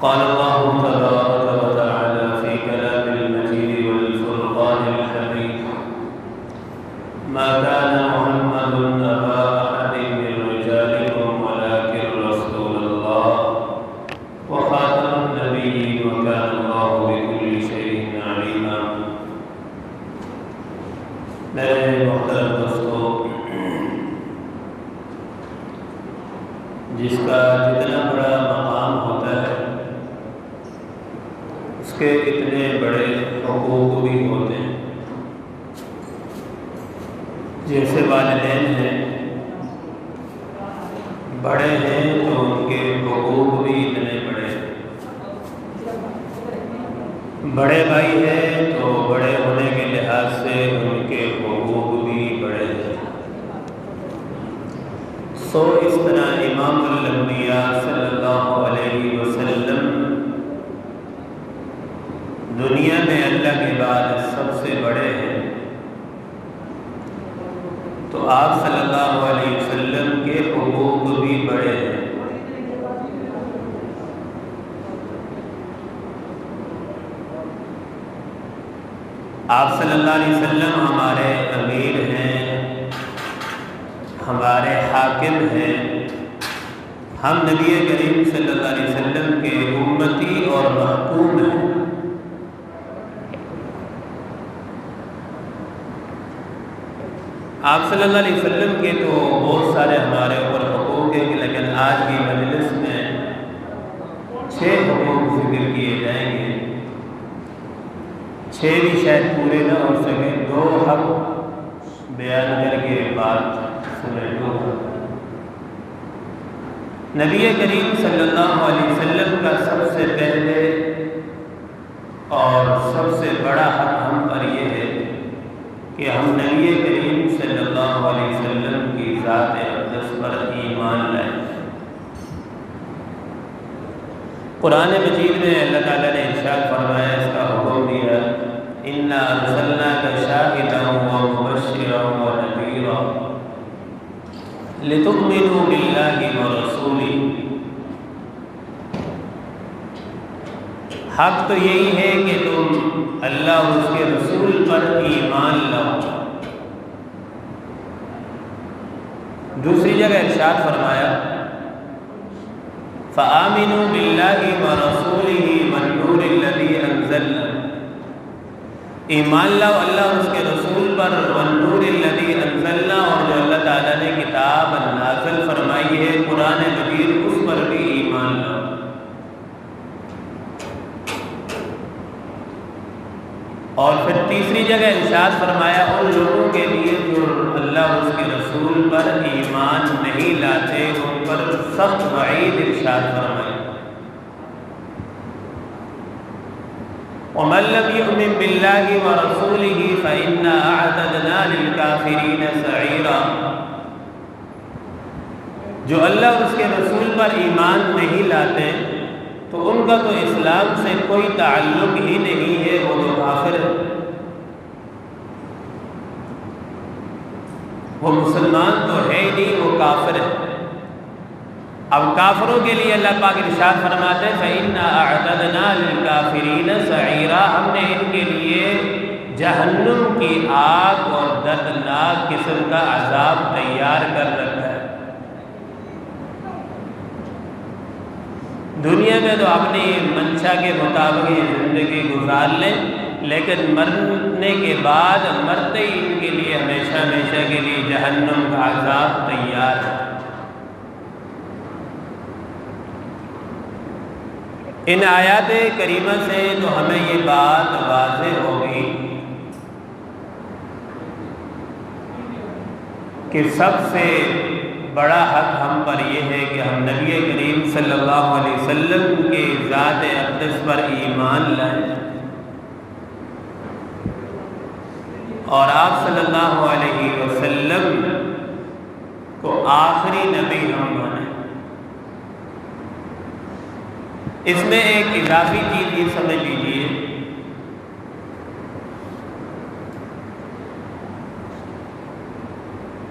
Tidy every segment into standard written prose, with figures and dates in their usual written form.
قال الله تبارك وتعالى في كلام المجيد والفرقان الحميد ما كان محمد أبا أحد من رجالكم ولكن رسول الله وخاتم النبيين وكان الله بكل شيء عليما۔ میرے محترم دوستو، جس کا جتنا بڑا مقام ہوتا ہے اس کے اتنے بڑے حقوق بھی ہوتے ہیں۔ جیسے والدین ہیں، بڑے ہیں تو ان کے حقوق بھی اتنے بڑے ہیں۔ بڑے بھائی ہیں تو بڑے ہونے کے لحاظ سے ان کے حقوق بھی بڑے ہیں۔ سو اس طرح امام الانبیاء صلی اللہ علیہ وسلم دنیا میں اللہ کے بعد سب سے بڑے ہیں، تو آپ صلی اللہ علیہ وسلم کے حقوق بھی بڑے ہیں۔ آپ صلی اللہ علیہ وسلم ہمارے امیر ہیں، ہمارے حاکم ہیں، ہم نبی کریم صلی اللہ علیہ وسلم کے امتی اور محکوم ہیں۔ آپ صلی اللہ علیہ وسلم کے تو بہت سارے ہمارے اوپر حقوق ہیں، لیکن آج کی مجلس میں 6 حقوق ذکر کیے جائیں گے۔ 6 بھی شاید پورے نہ ہو سکیں، 2 حق بیان کر کے بات سمیٹوں گا۔ نبی کریم صلی اللہ علیہ وسلم کا سب سے پہلے اور سب سے بڑا حق ہم پر یہ ہے کہ ہم نبی کریم صلی اللہ علیہ وسلم کی ذات اقدس پر ایمان لائیں۔ قرآن مجید میں اللہ تعالیٰ نے ارشاد فرمایا، اس کا حکم دیا، اِنَّا أَرْسَلْنَاكَ شَاهِدًا وَمُبَشِّرًا وَنَذِيرًا لِتُؤْمِنُوا بِاللَّهِ وَرَسُولِهِ۔ حق تو یہی ہے کہ تم اللہ اور اس کے رسول پر ایمان لاؤ۔ دوسری جگہ ارشاد فرمایا، فَآمِنُوا بِاللَّهِ وَرَسُولِهِ وَالنُّورِ الَّذِي أَنزَلْنَا۔ ایمان لاؤ اللہ اور اس کے رسول پر، وَالنُّورِ الَّذِي أَنزَلْنَا، اور جو اللہ تعالیٰ نے کتاب نازل فرمائی ہے قرآن مجید، اس پر بھی ایمان لاؤ۔ اور پھر تیسری جگہ ارشاد فرمایا، ان لوگوں کے لیے جو اللہ اور اس کے رسول پر ایمان نہیں لاتے، ان پر سخت وعید ارشاد فرمایا، وَمَن لَّمْ يُؤْمِن بِاللَّهِ وَرَسُولِهِ فَإِنَّا أَعْتَدْنَا لِلْكَافِرِينَ سَعِيرًا۔ جو اللہ اور اس کے رسول پر ایمان نہیں لاتے تو ان کا تو اسلام سے کوئی تعلق ہی نہیں ہے، وہ تو کافر ہے، وہ مسلمان تو ہے ہی نہیں، وہ کافر ہے۔ اب کافروں کے لیے اللہ پاک ارشاد فرماتے ہیں، فَإِنَّا أَعْتَدْنَا لِلْكَافِرِينَ سَعِيرًا، ہم نے ان کے لیے جہنم کی آگ اور دردناک قسم کا عذاب تیار کر رکھا ہے۔ دنیا میں تو اپنی منشا کے مطابق یہ زندگی گزار لیں، لیکن مرنے کے بعد مرتے ہی ان کے لیے ہمیشہ ہمیشہ کے لیے جہنم کا عذاب تیار ہے۔ ان آیات کریمہ سے تو ہمیں یہ بات واضح ہوگی کہ سب سے بڑا حق ہم پر یہ ہے کہ ہم نبی کریم صلی اللہ علیہ وسلم کے ذات اقدس پر ایمان لائیں اور آپ صلی اللہ علیہ وسلم کو آخری نبی ہم مانیں۔ اس میں ایک اضافی چیز یہ سمجھ لیجیے،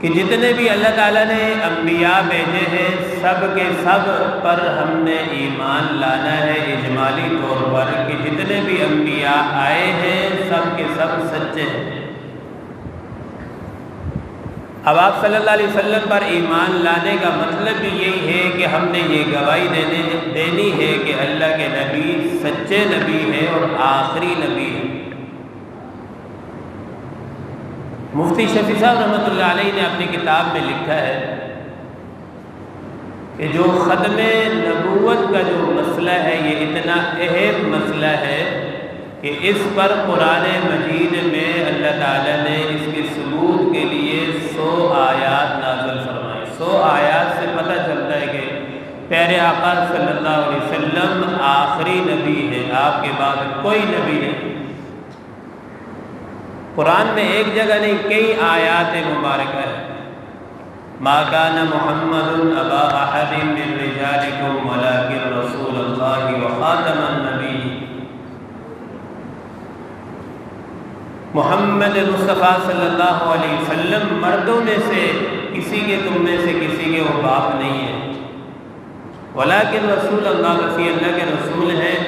کہ جتنے بھی اللہ تعالیٰ نے انبیاء بھیجے ہیں سب کے سب پر ہم نے ایمان لانا ہے اجمالی طور پر، کہ جتنے بھی انبیاء آئے ہیں سب کے سب سچے ہیں۔ اب آپ صلی اللہ علیہ وسلم پر ایمان لانے کا مطلب بھی یہی ہے کہ ہم نے یہ گواہی دینی ہے کہ اللہ کے نبی سچے نبی ہیں اور آخری نبی ہیں۔ مفتی شفیع صاحب رحمۃ اللہ علیہ نے اپنی کتاب میں لکھا ہے کہ جو ختم نبوت کا جو مسئلہ ہے یہ اتنا اہم مسئلہ ہے کہ اس پر قرآن مجید میں اللہ تعالیٰ نے اس کے ثبوت کے لیے 100 آیات نازل فرمائے۔ 100 آیات سے پتہ چلتا ہے کہ پیارے آقا صلی اللہ علیہ وسلم آخری نبی ہے، آپ کے بعد کوئی نبی نہیں۔ قرآن میں ایک جگہ نہیں کئی آیات مبارکہ ہے۔ ما کان محمد ابا احد من رجالکم ولکن رسول اللہ وخاتم النبی۔ محمد مصطفیٰ صلی اللہ علیہ وسلم مردوں میں سے کسی کے تم میں سے کسی کے وہ باپ نہیں ہے، ولیکن رسول اللہ وسیع اللہ کے رسول ہیں،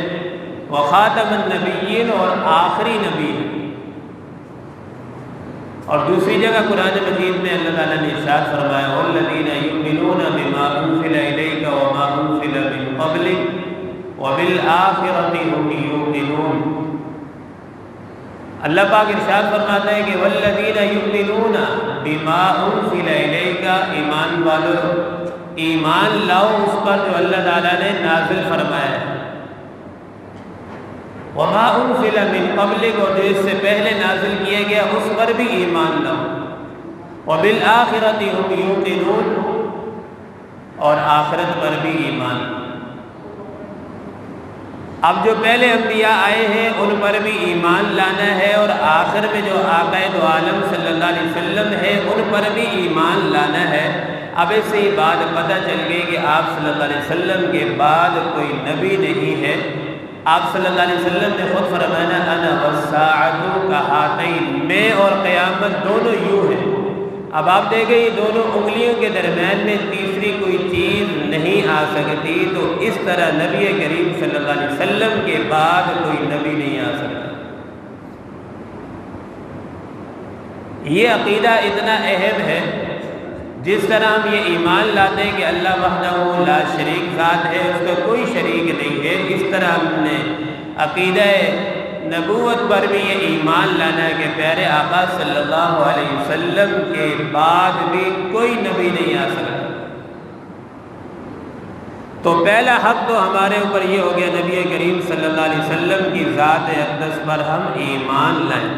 وخاتم النبیین اور آخری نبی ہیں۔ اور دوسری جگہ قرآن مجید میں اللہ تعالیٰ نے ارشاد فرمایا والذین یؤمنون بما انزل الیک وما انزل من قبلک وبالآخرۃ هم یوقنون۔ اللہ پاک ارشاد فرماتا ہے کہ والذین یؤمنون بما انزل الیک، ایمان والو ایمان لاؤ اس پر جو اللہ تعالیٰ نے نازل فرمایا ہے، وما انزل من قبلک، اور جو اس سے پہلے نازل کیا گیا اس پر بھی ایمان لاؤ، وبالآخرۃ هم یوقنون، اور آخرت پر بھی ایمان۔ اب جو پہلے انبیاء آئے ہیں ان پر بھی ایمان لانا ہے، اور آخر میں جو آقا دو عالم صلی اللہ علیہ وسلم ہے ان پر بھی ایمان لانا ہے۔ اب اس سے یہ بات پتہ چل گئی کہ آپ صلی اللہ علیہ وسلم کے بعد کوئی نبی نہیں ہے۔ آپ صلی اللہ علیہ وسلم نے خود فرمایا انا والساعۃ کہاتین، میں اور قیامت دونوں یوں ہیں۔ اب آپ دیکھیں یہ دونوں انگلیوں کے درمیان میں تیسری کوئی چیز نہیں آ سکتی، تو اس طرح نبی کریم صلی اللہ علیہ وسلم کے بعد کوئی نبی نہیں آ سکتا۔ یہ عقیدہ اتنا اہم ہے، جس طرح ہم یہ ایمان لاتے ہیں کہ اللہ وحدہ لا شریک ذات ہے، اس کا کوئی شریک نہیں ہے، اس طرح ہم نے عقیدہ نبوت پر بھی یہ ایمان لانا ہے کہ پیارے آقا صلی اللہ علیہ وسلم کے بعد بھی کوئی نبی نہیں آ سکتا۔ تو پہلا حق تو ہمارے اوپر یہ ہو گیا نبی کریم صلی اللہ علیہ وسلم کی ذات اقدس پر ہم ایمان لائیں۔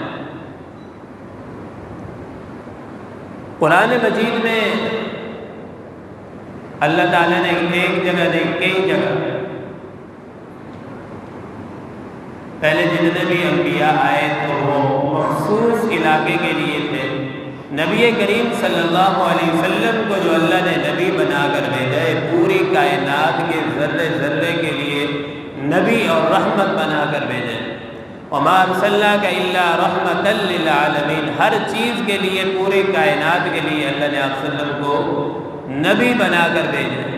قرآن مجید میں اللہ تعالیٰ نے ایک جگہ نہیں کئی جگہ پہلے جتنے بھی انبیاء آئے تو وہ مخصوص علاقے کے لیے تھے۔ نبی کریم صلی اللہ علیہ وسلم کو جو اللہ نے نبی بنا کر بھیجا ہے، پوری کائنات کے ذرے ذرے کے لیے نبی اور رحمت بنا کر بھیجا ہے۔ وما ارسلناک الا رحمۃ للعالمین، ہر چیز کے لیے پوری کائنات کے لیے اللہ نے آپ صلی اللہ علیہ وسلم کو نبی بنا کر بھیجا ہے۔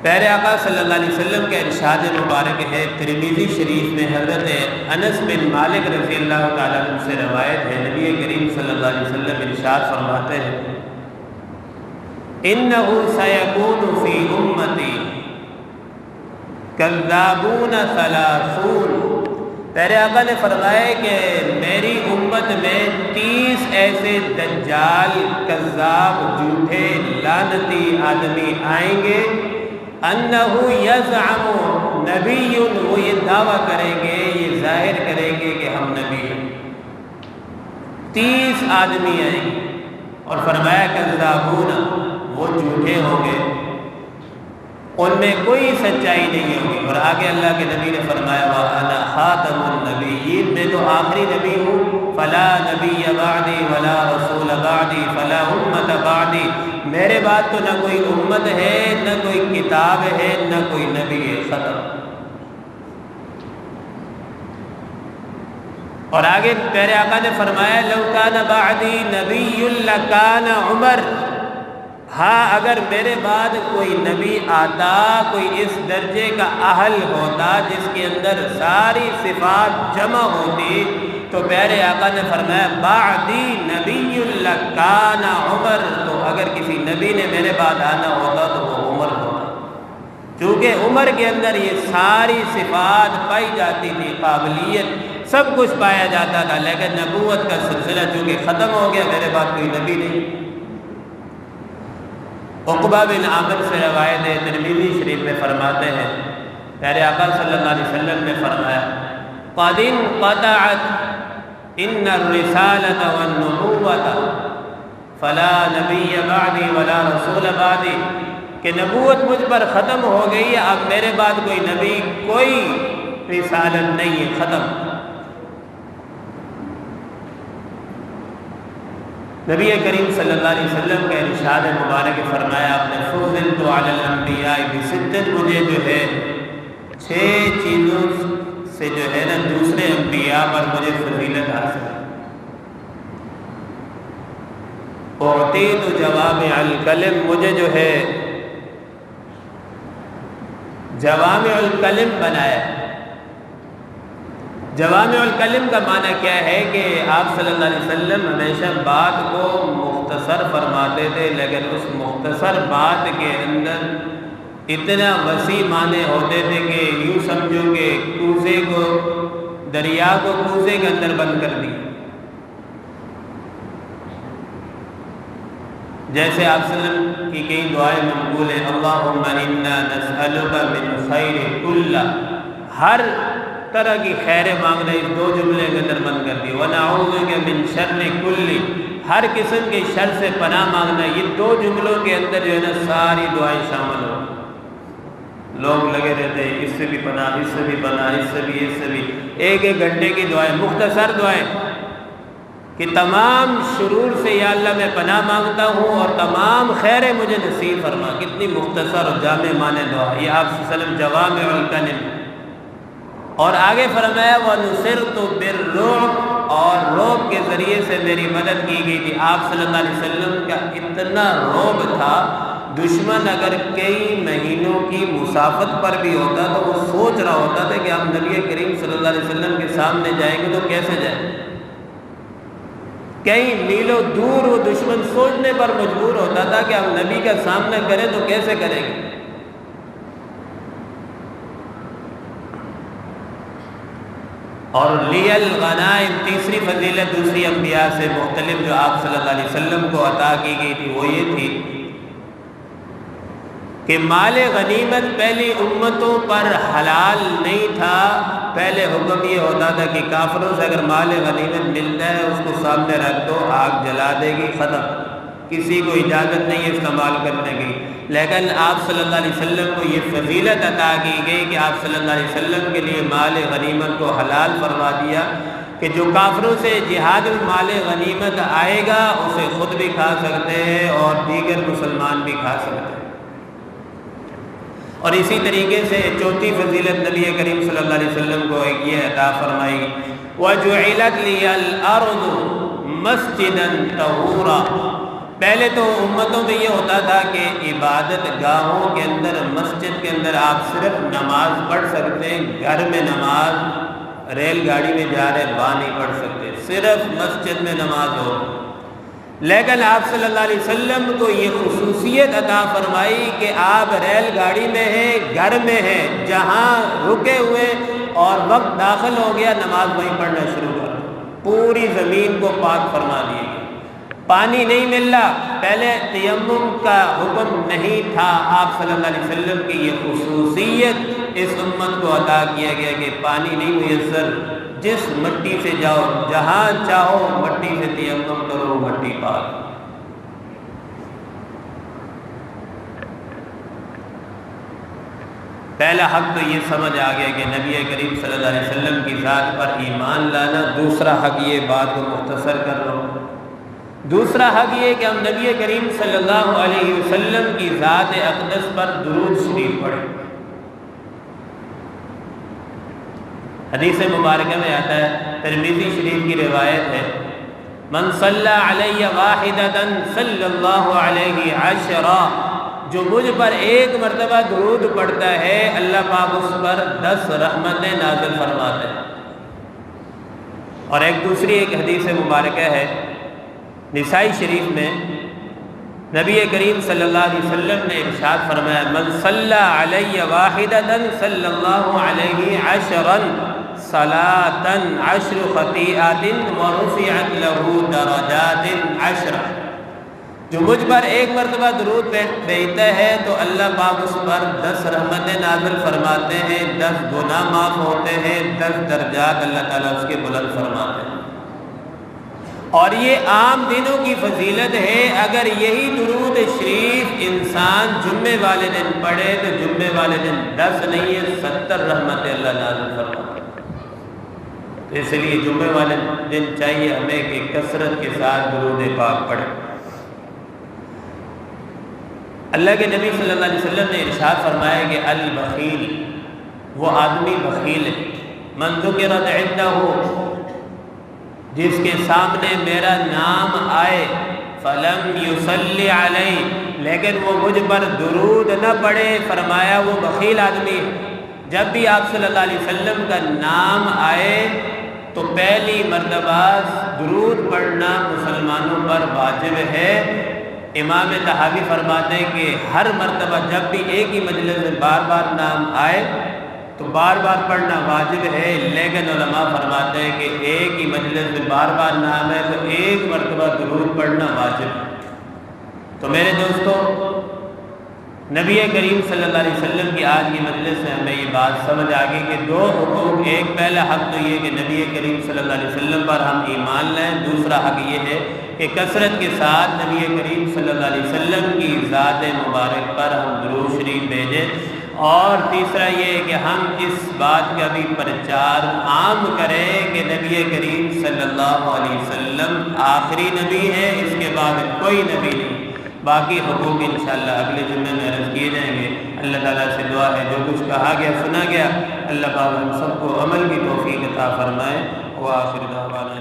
پیارے آقا صلی اللہ علیہ وسلم کا ارشاد مبارک ہے، ترمذی شریف میں حضرت انس بن مالک رضی اللہ تعالیٰ عنہ سے روایت ہے، نبی کریم صلی اللہ علیہ وسلم ارشاد فرماتے ہیں اِنَّهُ سَيَكُونُ فِي أُمَّتِي کذابون ثلاثون۔ پیارے آقا نے فرمایا کہ میری امت میں 30 ایسے دجال، کذاب، جھوٹے، لعنتی آدمی آئیں گے، انہو یزعم نبی، وہ یہ دعویٰ کریں گے، یہ ظاہر کریں گے کہ ہم نبی ہیں۔ 30 آدمی آئیں گے، اور فرمایا کذابون، وہ جھوٹے ہوں گے، ان میں کوئی سچائی نہیں ہوگی۔ اور آگے اللہ کے نبی نے فرمایا وَأَنَا خَاتَمُ النَّبِيِّينَ، میں تو آخری نبی ہوں، فَلَا نَبِيَّ بَعْدِي وَلَا رَسُولَ بَعْدِي فَلَا أُمَّةَ بَعْدِي، میرے بعد تو نہ کوئی امت ہے، نہ کوئی کتاب ہے، نہ کوئی نبی ہے، ختم۔ اور آگے پیارے آقا نے فرمایا لو کان بعدی نبی لکان عمر، ہاں اگر میرے بعد کوئی نبی آتا، کوئی اس درجے کا اہل ہوتا جس کے اندر ساری صفات جمع ہوتی، تو پیارے آقا نے فرمایا بعدی نبی لکان عمر، تو اگر کسی نبی نے میرے بعد آنا ہوتا تو وہ عمر ہوتا، چونکہ عمر کے اندر یہ ساری صفات پائی جاتی تھی، قابلیت سب کچھ پایا جاتا تھا، لیکن نبوت کا سلسلہ چونکہ ختم ہو گیا، میرے بعد کوئی نبی نہیں۔ عقبہ بن عامر سے روایت ہے، ترمذی شریف میں فرماتے ہیں پیارے آقا صلی اللہ علیہ وسلم نے فرمایا قد انقطعت ان الرسالة والنبوة فلا نبی بعدی ولا رسول بعدی، کہ نبوت مجھ پر ختم ہو گئی ہے، اب میرے بعد کوئی نبی، کوئی رسالت نہیں ہے، ختم۔ نبی کریم صلی اللہ علیہ وسلم کا ارشاد مبارک فرمایا آپ نے فضلت علی الانبیاء بست، مجھے جو ہے 6 چیزوں سے جو ہے نا دوسرے انبیاء پر مجھے فضیلت حاصل ہے۔ اعطیت جوامع الکلم، مجھے جو ہے جوامع الکلم بنایا۔ جوامع الکلم کا معنی کیا ہے کہ آپ صلی اللہ علیہ وسلم ہمیشہ بات کو مختصر فرماتے تھے، لیکن اس مختصر بات کے اندر اتنا وسیع معنی ہوتے تھے کہ یوں سمجھو کہ کوزے کو، دریا کو کوزے کے اندر بند کر دیا۔ جیسے آپ صلی اللہ علیہ وسلم کی کئی دعائیں مقبول ہیں، اللہم انا نسألک من خیر کل، ہر طرح کی خیر مانگنا، اس 2 جملے کے اندر بند کر دی، وَنَعُوذُ بِكَ مِن شَرِّ كُلِّ، ہر قسم کے شر سے پناہ مانگنا، یہ 2 جملوں کے اندر جو ہے نا ساری دعائیں شامل ہو۔ لوگ لگے رہتے ہیں اس سے بھی پناہ، اس سے بھی پناہ، اس سے بھی، اس سے بھی، 1-1 گھنٹے کی دعائیں، مختصر دعائیں کہ تمام شرور سے یا اللہ میں پناہ مانگتا ہوں اور تمام خیر مجھے نصیب فرما۔ کتنی مختصر اور جامع معنی دعا، یہ آپ صلی اللہ علیہ وسلم جوامع الکلم۔ اور آگے فرمایا وَنُصِرْتُ بِالرُّعْبِ، اور رعب کے ذریعے سے میری مدد کی گئی تھی۔ آپ صلی اللہ علیہ وسلم کا اتنا رعب تھا، دشمن اگر کئی مہینوں کی مسافت پر بھی ہوتا تو وہ سوچ رہا ہوتا تھا کہ ہم نبی کریم صلی اللہ علیہ وسلم کے سامنے جائیں گے تو کیسے جائیں، کئی میلوں دور وہ دشمن سوچنے پر مجبور ہوتا تھا کہ ہم نبی کا سامنا کریں تو کیسے کریں گے۔ اور لیل غنائم، تیسری فضیلت دوسری انبیاء سے مختلف جو آپ صلی اللہ علیہ وسلم کو عطا کی گئی تھی وہ یہ تھی کہ مال غنیمت پہلی امتوں پر حلال نہیں تھا۔ پہلے حکم یہ ہوتا تھا کہ کافروں سے اگر مال غنیمت ملتا ہے اس کو سامنے رکھ دو، آگ جلا دے گی، ختم، کسی کو اجازت نہیں ہے استعمال کرنے کی۔ لیکن آپ صلی اللہ علیہ وسلم کو یہ فضیلت عطا کی گئی کہ آپ صلی اللہ علیہ وسلم کے لیے مال غنیمت کو حلال فرما دیا کہ جو کافروں سے جہاد مال غنیمت آئے گا اسے خود بھی کھا سکتے ہیں اور دیگر مسلمان بھی کھا سکتے ہیں۔ اور اسی طریقے سے چوتھی فضیلت نبی کریم صلی اللہ علیہ وسلم کو یہ عطا فرمائی وَجُعِلَتْ لِيَ الْأَرْضُ مَسْجِدًا طَهُورًا۔ پہلے تو امتوں میں یہ ہوتا تھا کہ عبادت گاہوں کے اندر، مسجد کے اندر آپ صرف نماز پڑھ سکتے ہیں، گھر میں نماز، ریل گاڑی میں جا رہے وہاں نہیں پڑھ سکتے، صرف مسجد میں نماز ہو۔ لیکن آپ صلی اللہ علیہ وسلم کو یہ خصوصیت عطا فرمائی کہ آپ ریل گاڑی میں ہیں، گھر میں ہیں، جہاں رکے ہوئے اور وقت داخل ہو گیا نماز وہیں پڑھنا شروع کر، پوری زمین کو پاک فرما دیے گئے۔ پانی نہیں مل رہا، پہلے تیمم کا حکم نہیں تھا، آپ صلی اللہ علیہ وسلم کی یہ خصوصیت اس امت کو عطا کیا گیا کہ پانی نہیں میسر، جس مٹی سے جاؤ، جہاں چاہو مٹی سے تیمم کرو، مٹی پاک۔ پہلا حق تو یہ سمجھ آ گیا کہ نبی کریم صلی اللہ علیہ وسلم کی ذات پر ایمان لانا، دوسرا حق یہ بات کو مختصر کر لو، دوسرا حق یہ کہ ہم نبی کریم صلی اللہ علیہ وسلم کی ذات اقدس پر درود شریف پڑھیں۔ حدیث مبارکہ میں آتا ہے، ترمذی شریف کی روایت ہے، من صلی علی واحدۃ صلی اللہ علیہ عشرا، جو مجھ پر ایک مرتبہ درود پڑھتا ہے اللہ پاک اس پر 10 رحمتیں نازل فرماتے ہیں۔ اور ایک دوسری ایک حدیث مبارکہ ہے نسائی شریف میں، نبی کریم صلی اللہ علیہ وسلم نے ارشاد فرمایا، من صلی علی واحدۃ صلی اللہ علیہ عشرا صلاۃ 10 خطیئات ورفعت له درجات 10، جو مجھ پر ایک مرتبہ درود بھیجتا ہے تو اللہ پاک اس پر 10 رحمتیں نازل فرماتے ہیں، 10 گناہ معاف ہوتے ہیں، 10 درجات اللہ تعالیٰ اس کے بلند فرماتے ہیں۔ اور یہ عام دنوں کی فضیلت ہے، اگر یہی درود شریف انسان جمعے والے دن پڑھے تو جمعے والے دن 10 نہیں ہے 70 رحمتیں اللہ نازل فرماتے ہیں۔ تو اس لیے جمعے والے دن چاہیے ہمیں کہ کثرت کے ساتھ درود پاک پڑھیں۔ اللہ کے نبی صلی اللہ علیہ وسلم نے ارشاد فرمایا کہ البخیل، وہ آدمی بخیل ہے، من ذکرت عندہ، جس کے سامنے میرا نام آئے، فلم یصلی علیہ، لیکن وہ مجھ پر درود نہ پڑھے، فرمایا وہ بخیل آدمی ہے۔ جب بھی آپ صلی اللہ علیہ وسلم کا نام آئے تو پہلی مرتبہ درود پڑھنا مسلمانوں پر واجب ہے۔ امام طحاوی فرماتے ہیں کہ ہر مرتبہ جب بھی ایک ہی مجلس میں بار بار نام آئے تو بار بار پڑھنا واجب ہے، لیکن علماء فرماتے ہیں کہ ایک ہی مجلس میں بار بار نام ہے تو ایک مرتبہ درود پڑھنا واجب ہے۔ تو میرے دوستو، نبی کریم صلی اللہ علیہ وسلم کی آج کی مجلس سے ہمیں یہ بات سمجھ آ گئی کہ 2 حقوق، ایک پہلا حق تو یہ کہ نبی کریم صلی اللہ علیہ وسلم پر ہم ایمان لائیں، دوسرا حق یہ ہے کہ کثرت کے ساتھ نبی کریم صلی اللہ علیہ وسلم کی ذات مبارک پر ہم درود شریف بھیجیں، اور تیسرا یہ ہے کہ ہم اس بات کا بھی پرچار عام کریں کہ نبی کریم صلی اللہ علیہ وسلم آخری نبی ہے، اس کے بعد کوئی نبی نہیں۔ باقی حقوق انشاءاللہ اگلے جمعے میں عرض کیے جائیں گے۔ اللہ تعالیٰ سے دعا ہے جو کچھ کہا گیا سنا گیا اللہ پاک ہم سب کو عمل کی توفیق عطا فرمائے۔ وآخر دعوانا